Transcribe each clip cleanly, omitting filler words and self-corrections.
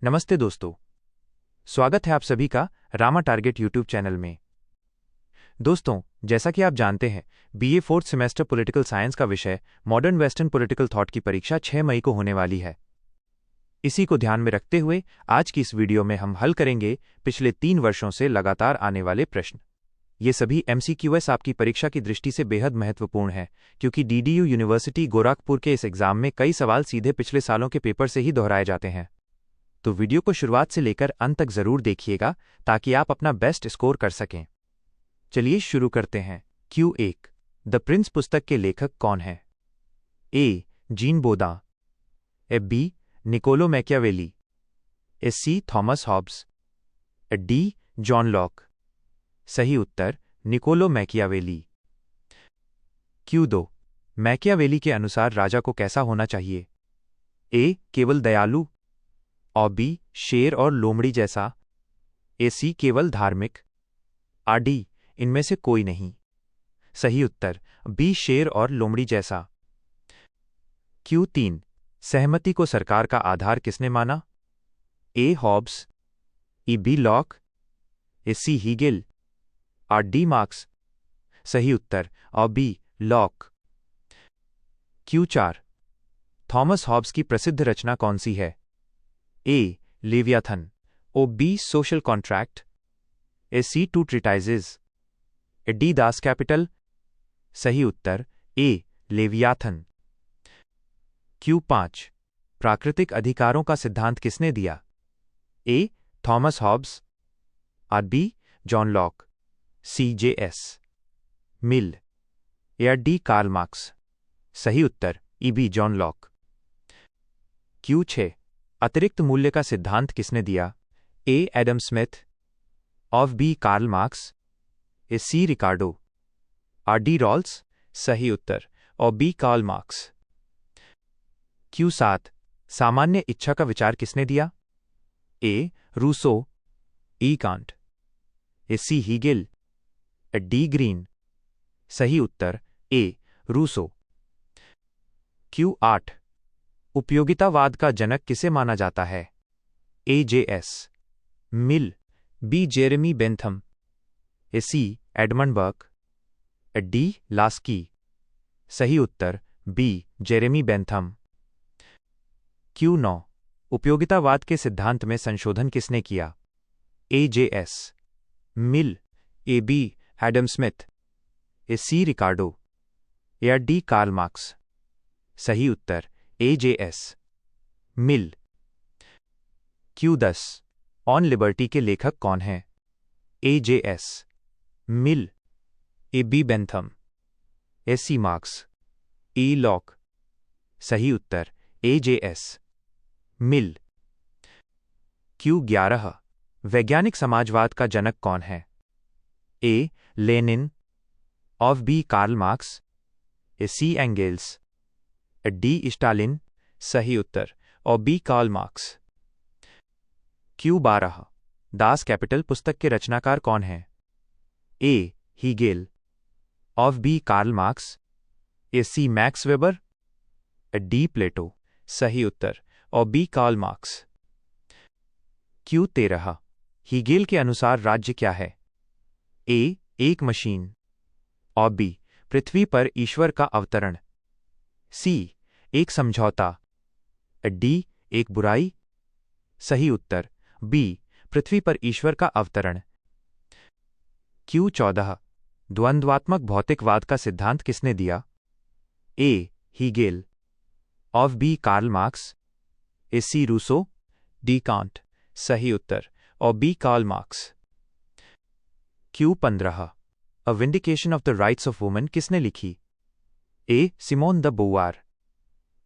नमस्ते दोस्तों, स्वागत है आप सभी का रामा टारगेट यूट्यूब चैनल में। दोस्तों, जैसा कि आप जानते हैं, BA fourth semester political science का विषय मॉडर्न वेस्टर्न पॉलिटिकल थॉट की परीक्षा 6 मई को होने वाली है। इसी को ध्यान में रखते हुए आज की इस वीडियो में हम हल करेंगे पिछले 3 वर्षों से लगातार आने वाले प्रश्न। ये सभी MCQS आपकी परीक्षा की दृष्टि से बेहद महत्वपूर्ण है, क्योंकि DDU यूनिवर्सिटी गोरखपुर के इस एग्जाम में कई सवाल सीधे पिछले सालों के पेपर से ही दोहराए जाते हैं। तो वीडियो को शुरुआत से लेकर अंत तक जरूर देखिएगा ताकि आप अपना बेस्ट स्कोर कर सकें। चलिए शुरू करते हैं। Q1 द प्रिंस पुस्तक के लेखक कौन है? A. Jean Bodin, B. Niccolo Machiavelli, C. Thomas Hobbes, D. John Locke. सही उत्तर निकोलो मैकियावेली। Q2 मैकियावेली के अनुसार राजा को कैसा होना चाहिए? A. केवल दयालु, और B. शेर और लोमड़ी जैसा, C. केवल धार्मिक, D. इनमें से कोई नहीं। सही उत्तर B. शेर और लोमड़ी जैसा। Q3 सहमति को सरकार का आधार किसने माना? A. Hobbes, B. Locke, C. Hegel, D. Marx. सही उत्तर B. Locke. Q4 Thomas Hobbes की प्रसिद्ध रचना कौन सी है? A. Leviathan, B. Social contract, C. Two treatises, D. Das Kapital. सही उत्तर A. लेवियाथन। Q5 प्राकृतिक अधिकारों का सिद्धांत किसने दिया? A. Thomas Hobbes, B. John Locke, C. J.S. मिल, या D. Karl Marx. सही उत्तर B. John Locke. Q6 अतिरिक्त मूल्य का सिद्धांत किसने दिया? A. Adam Smith, B. Karl Marx, C. Ricardo, D. Rawls. सही उत्तर B. Karl marks. Q7 सामान्य इच्छा का विचार किसने दिया? A. Rousseau, E. Kant, C. Hegel, D. Green. सही उत्तर A. रूसो। Q8 उपयोगितावाद का जनक किसे माना जाता है? A. J.S. Mill, B. Jeremy Bentham, C. Edmund Burke, D. Laski. सही उत्तर B. Jeremy Bentham. Q9 उपयोगितावाद के सिद्धांत में संशोधन किसने किया? A. J.S. Mill, B. Adam Smith, C. Ricardo, या D. Karl Marx. सही उत्तर A. J.S. Mill. Q10 On Liberty के लेखक कौन हैं? A. J.S. Mill, B. Bentham, C. Marx, E. Locke. सही उत्तर A. J.S. मिल। Q11 वैज्ञानिक समाजवाद का जनक कौन है? A. Lenin, B. Karl Marx, C. Engels, D. Stalin. सही उत्तर B. Karl Marx. Q12 Das Kapital पुस्तक के रचनाकार कौन हैं? A. Hegel, B. Karl Marx, C. Max Weber, D. Plato. सही उत्तर B. Karl Marx. Q13 Hegel के अनुसार राज्य क्या है? A. एक मशीन, B. पृथ्वी पर ईश्वर का अवतरण, C. एक समझौता, D. एक बुराई। सही उत्तर B. पृथ्वी पर ईश्वर का अवतरण। Q14 द्वंद्वात्मक भौतिकवाद का सिद्धांत किसने दिया? A. Hegel, B. Karl Marx, C. Rousseau, D. Kant. सही उत्तर B. Karl Marx. Q15 a vindication of the rights of women किसने लिखी? A. Simone de Beauvoir,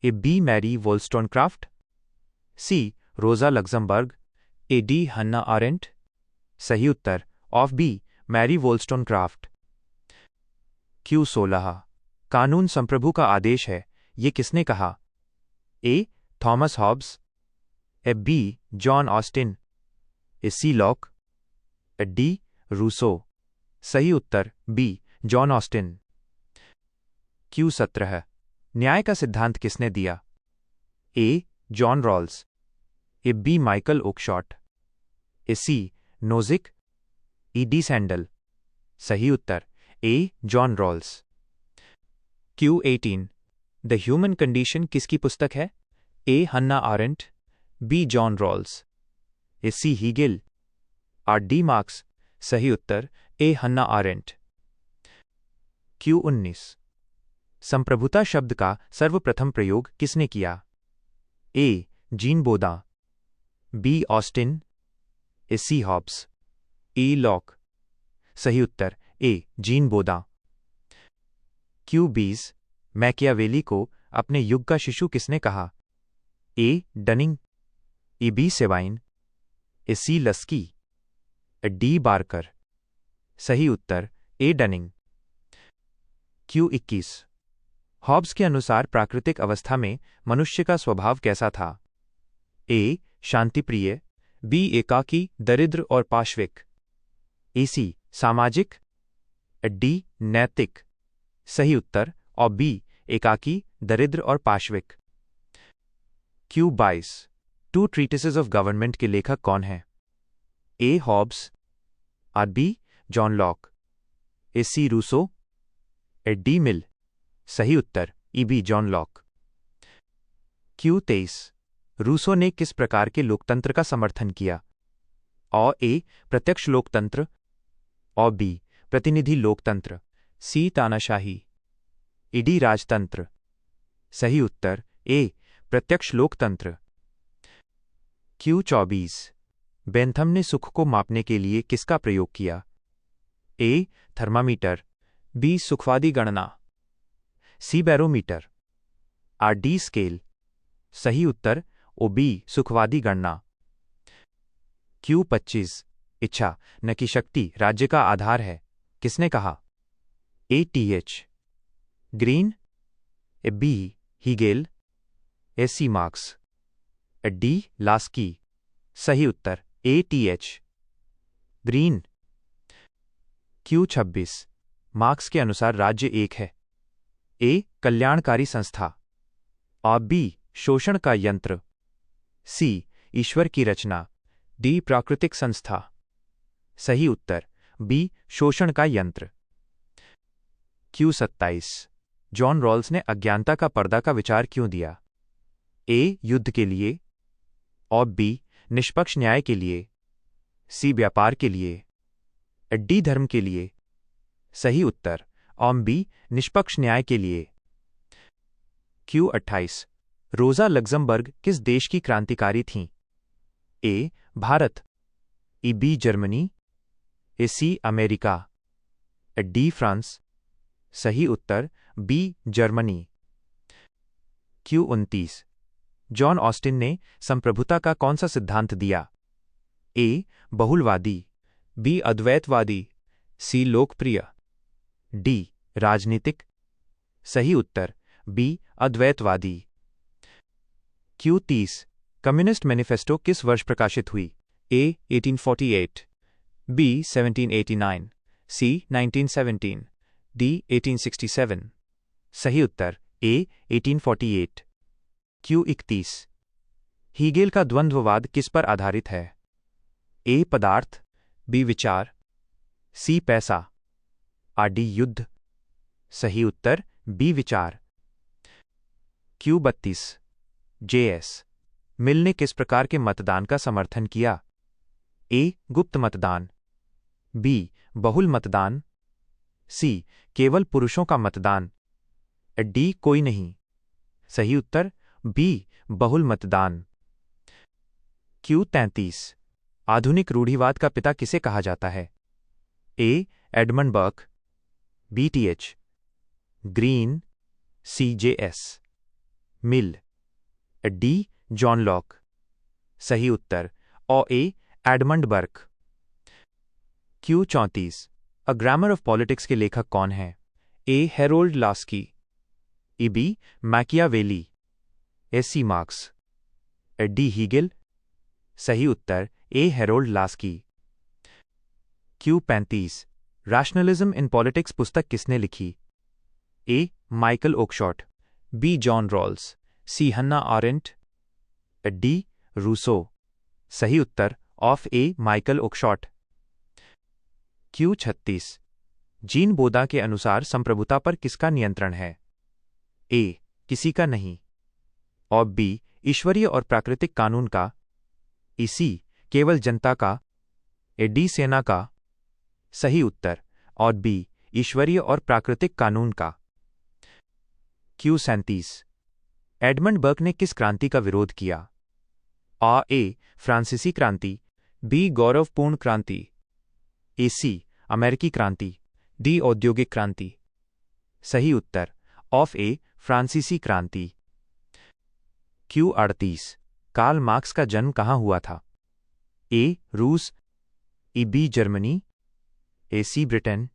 B. Mary Wollstonecraft, C. Rosa Luxemburg, D. Hannah Arendt. सही उत्तर B. Mary वोल्स्टोनक्राफ्ट। Q16 कानून संप्रभु का आदेश है, ये किसने कहा? A. Thomas Hobbes, B. John Austin, C. Locke, D. Rousseau. सही उत्तर B. John Austin. Q17 न्याय का सिद्धांत किसने दिया? A. John Rawls, A B Michael Oakeshott, A C Nozick, E D Sandel. सही उत्तर A John Rawls. Q18 the human condition किसकी पुस्तक है? A Hannah Arendt, B John Rawls, A C Hegel, or D Marx. सही उत्तर ए Hannah aren't. Q19 संप्रभुता शब्द का सर्वप्रथम प्रयोग किसने किया? ए जीन बोदा, बी ऑस्टिन, ए सी हॉब्स, ई लॉक। सही उत्तर ए जीन बोदा। Q20 मैकियावेली को अपने युग का शिशु किसने कहा? A Dunning, A B Sabine, A C Laski, A D Barker. सही उत्तर ए डनिंग। Q21 हॉब्स के अनुसार प्राकृतिक अवस्था में मनुष्य का स्वभाव कैसा था? ए शांतिप्रिय, बी एकाकी, दरिद्र और पाश्विक, ए सी सामाजिक, डी नैतिक। सही उत्तर और बी एकाकी, दरिद्र और पाश्विक। Q22 two treatises of government के लेखक कौन हैं? A Hobbes, or B John Locke, A C Rousseau, A D Mill. सही उत्तर E B John Locke. Q23 Rousseau ने किस प्रकार के लोकतंत्र का समर्थन किया? और ए प्रत्यक्ष लोकतंत्र, और बी प्रतिनिधि लोकतंत्र, सी तानाशाही, ईडी राजतंत्र। सही उत्तर ए प्रत्यक्ष लोकतंत्र। Q24 बेंथम ने सुख को मापने के लिए किसका प्रयोग किया? ए थर्मामीटर, बी सुखवादी गणना, C barometer, or D scale. सही उत्तर ओ बी सुखवादी गणना। Q25 इच्छा न कि शक्ति राज्य का आधार है, किसने कहा? A T H Green, A B Hegel, A C Marx, A D Laski. सही उत्तर A T H Green. Q26 Marx के अनुसार राज्य एक है। ए कल्याणकारी संस्था, और बी शोषण का यंत्र, सी ईश्वर की रचना, डी प्राकृतिक संस्था। सही उत्तर बी शोषण का यंत्र। Q27 जॉन रॉल्स ने अज्ञानता का पर्दा का विचार क्यों दिया? ए युद्ध के लिए, और बी निष्पक्ष न्याय के लिए, सी व्यापार के लिए, डी धर्म के लिए। सही उत्तर और बी निष्पक्ष न्याय के लिए। Q28 रोजा लग्जमबर्ग किस देश की क्रांतिकारी थीं? A Bharat, E B Germany, A C America, D France. सही उत्तर B Germany. Q29 John Austin ने संप्रभुता का कौन सा सिद्धांत दिया? ए बहुलवादी, बी अद्वैतवादी, सी लोकप्रिय, डी राजनीतिक। सही उत्तर बी अद्वैतवादी। Q30 कम्युनिस्ट मैनिफेस्टो किस वर्ष प्रकाशित हुई? ए 1848, बी 1789, सी 1917, डी 1867। सही उत्तर ए 1848। Q31 हीगेल का द्वंद्ववाद किस पर आधारित है? ए पदार्थ, बी विचार, सी पैसा, आर डी युद्ध। सही उत्तर बी विचार। Q32 JS मिल ने किस प्रकार के मतदान का समर्थन किया? ए गुप्त मतदान, बी बहुल मतदान, सी केवल पुरुषों का मतदान, डी कोई नहीं। सही उत्तर बी बहुल मतदान। Q33 आधुनिक रूढ़िवाद का पिता किसे कहा जाता है? A Edmund Burke, B T H Green, C JS Mill, D John Locke. सही उत्तर और A Edmund Burke. Q34 a grammar of politics के लेखक कौन हैं? A Harold Laski, E B Machiavelli, A C Marx, D Hegel. सही उत्तर A Harold Laski. Q35 rationalism in politics पुस्तक किसने लिखी? A Michael Oakeshott, B John Rawls, C Hannah Arendt, D Rousseau. सही उत्तर of A Michael Oakshott. Q 36 gene बोदा के अनुसार संप्रभुता पर किसका नियंत्रण है? ए किसी का नहीं, और बी ईश्वरीय और प्राकृतिक कानून का, सी केवल जनता का, डी सेना का। सही उत्तर और बी ईश्वरीय और प्राकृतिक कानून का। क्यू 37 एडमंड बर्क ने किस क्रांति का विरोध किया? ए फ्रांसीसी क्रांति, बी गौरवपूर्ण क्रांति, सी अमेरिकी क्रांति, डी औद्योगिक क्रांति। सही उत्तर ऑफ ए फ्रांसीसी क्रांति। क्यू 38 कार्ल मार्क्स का जन्म कहाँ हुआ था? ए रूस, बी जर्मनी, सी ब्रिटेन,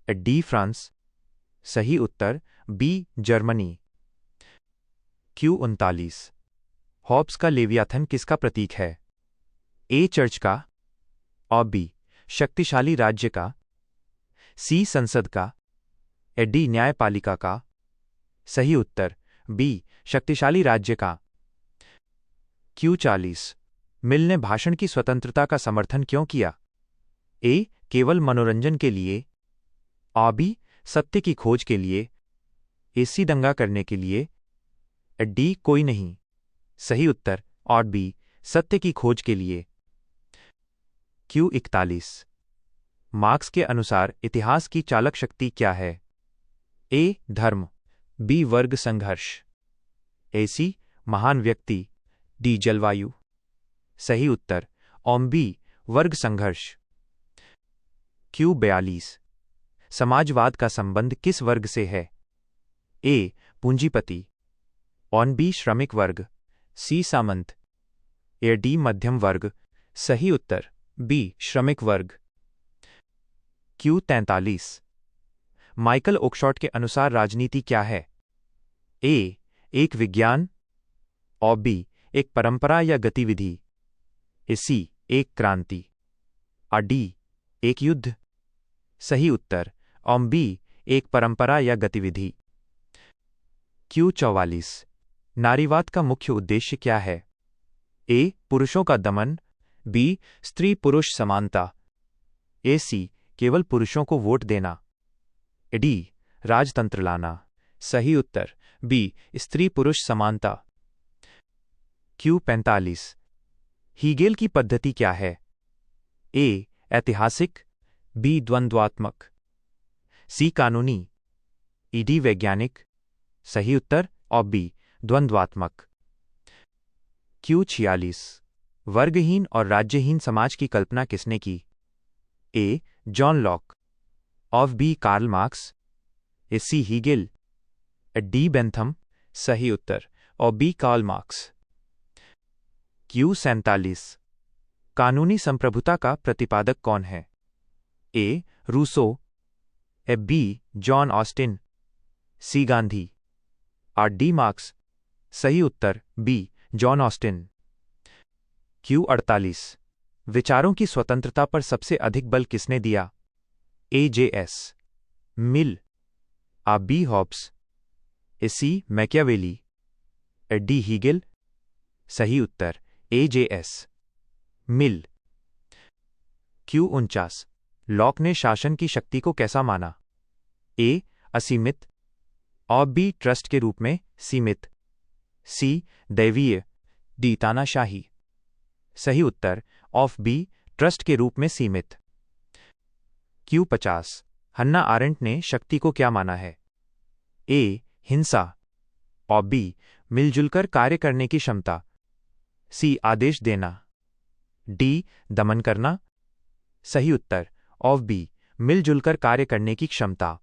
डी फ्रांस। सही उत्तर बी जर्मनी। क्यू 39 हॉब्स का लेवियाथन किसका प्रतीक है? ए चर्च का, और बी शक्तिशाली राज्य का, सी संसद का, डी न्यायपालिका का। सही उत्तर बी शक्तिशाली राज्य का। क्यू 40 मिल ने भाषण की स्वतंत्रता का समर्थन क्यों किया? ए केवल मनोरंजन के लिए, बी सत्य की खोज के लिए, सी दंगा करने के लिए, डी कोई नहीं। सही उत्तर और बी सत्य की खोज के लिए। क्यू 41 मार्क्स के अनुसार इतिहास की चालक शक्ति क्या है? ए धर्म, बी वर्ग संघर्ष, सी महान व्यक्ति, डी जलवायु। सही उत्तर और बी वर्ग संघर्ष। क्यू 42 समाजवाद का संबंध किस वर्ग से है? ए पूंजीपति, ऑन बी श्रमिक वर्ग, सी सामंत, डी मध्यम वर्ग। सही उत्तर बी श्रमिक वर्ग। क्यू 43 माइकल ओकशॉट के अनुसार राजनीति क्या है? ए एक विज्ञान, और बी एक परंपरा या गतिविधि, सी एक क्रांति, और डी एक युद्ध। सही उत्तर और बी एक परंपरा या गतिविधि। क्यू 44 नारीवाद का मुख्य उद्देश्य क्या है? ए पुरुषों का दमन, बी स्त्री पुरुष समानता, सी केवल पुरुषों को वोट देना, डी राजतंत्र लाना। सही उत्तर बी स्त्री पुरुष समानता। क्यू 45 हीगेल की पद्धति क्या है? ए ऐतिहासिक, बी द्वंद्वात्मक, सी कानूनी, डी वैज्ञानिक। सही उत्तर और बी द्वंद्वात्मक। क्यू 46 वर्गहीन और राज्यहीन समाज की कल्पना किसने की? A John Locke, of B Karl Marx, C Hegel, D Bentham. सही उत्तर और बी कार्ल मार्क्स। क्यू 47 कानूनी संप्रभुता का प्रतिपादक कौन है? ए रूसो, बी जॉन ऑस्टिन, सी गांधी, और डी मार्क्स। सही उत्तर बी जॉन ऑस्टिन। क्यू 48 विचारों की स्वतंत्रता पर सबसे अधिक बल किसने दिया? ए जे.एस. मिल, बी हॉब्स, सी मैकियावेली, डी हीगेल। सही उत्तर ए जे.एस. मिल। क्यू 49 लॉक ने शासन की शक्ति को कैसा माना? ए असीमित, और बी ट्रस्ट के रूप में सीमित, सी दैवीय, डी तानाशाही। सही उत्तर ऑफ बी ट्रस्ट के रूप में सीमित। क्यू 50 हन्ना आरेंट ने शक्ति को क्या माना है? ए हिंसा, और बी मिलजुलकर कार्य करने की क्षमता, सी आदेश देना, डी दमन करना। सही उत्तर ऑफ बी मिलजुलकर कार्य करने की क्षमता।